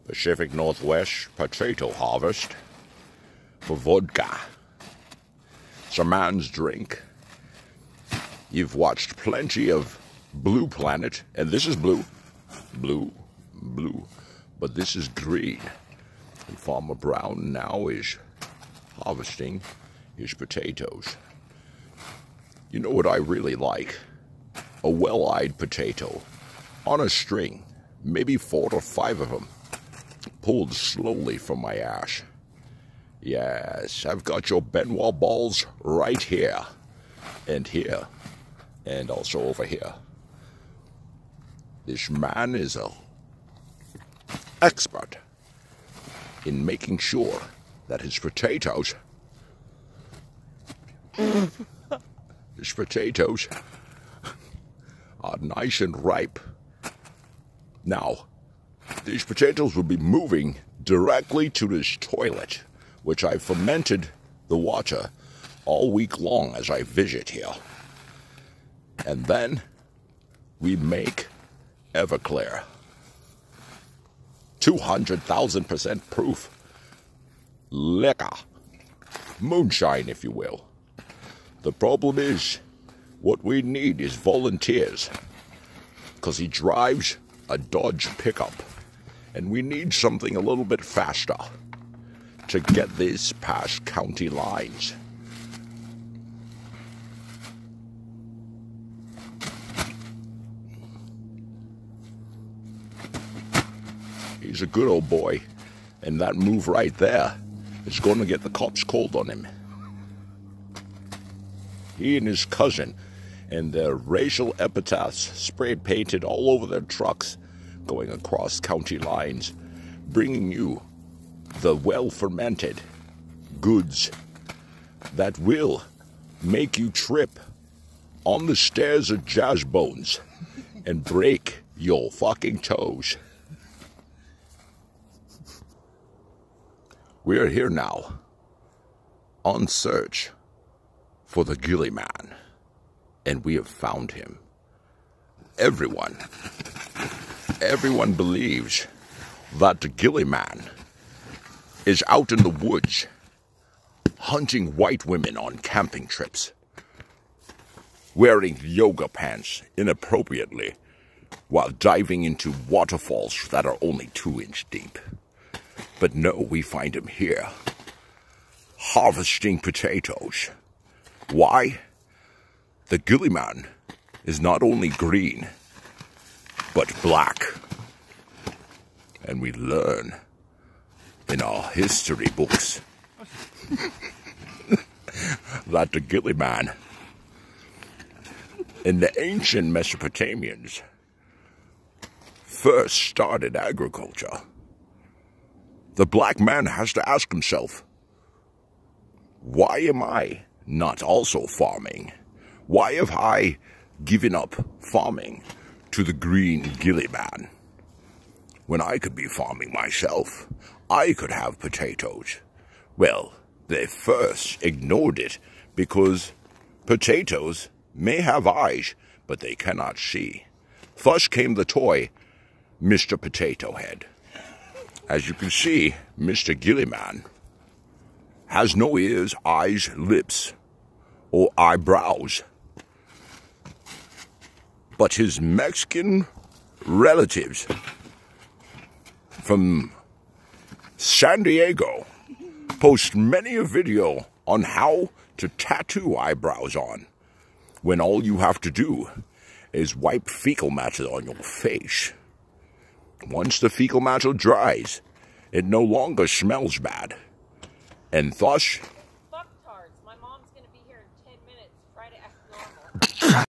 Pacific Northwest potato harvest for vodka. It's a man's drink. You've watched plenty of Blue Planet, and this is blue. Blue. But this is green. And Farmer Brown now is harvesting his potatoes. You know what I really like? A well-eyed potato on a string, maybe 4 or 5 of them, pulled slowly from my ash. Yes, I've got your Benoit balls right here, and also over here. This man is an expert in making sure that his potatoes are nice and ripe. Now, these potatoes will be moving directly to this toilet, which I fermented the water all week long as I visit here. And then we make Everclear. 200,000% proof liquor. Moonshine, if you will. The problem is, what we need is volunteers, because he drives a Dodge pickup, and we need something a little bit faster to get this past county lines. He's a good old boy, and that move right there is going to get the cops called on him. He and his cousin, and their racial epitaphs spray-painted all over their trucks, going across county lines, bringing you the well-fermented goods that will make you trip on the stairs of Jazz Bones and break your fucking toes. We are here now on search for the Gilly Man, and we have found him. Everyone believes that the Gilly Man is out in the woods hunting white women on camping trips, wearing yoga pants inappropriately while diving into waterfalls that are only 2-inch deep. But no, we find him here, harvesting potatoes. Why? The Gilly Man is not only green, but black. And we learn in our history books that the Gilly Man and the ancient Mesopotamians first started agriculture. The black man has to ask himself, why am I not also farming? Why have I given up farming to the green Gilly Man when I could be farming myself? I could have potatoes. Well, they first ignored it because potatoes may have eyes, but they cannot see. Thus came the toy, Mr. Potato Head. As you can see, Mr. Gilly Man has no ears, eyes, lips, or eyebrows. But his Mexican relatives from San Diego post many a video on how to tattoo eyebrows on, when all you have to do is wipe fecal matter on your face. Once the fecal matter dries, it no longer smells bad. And thus, fucktards. My mom's gonna be here in 10 minutes. Try to act normal.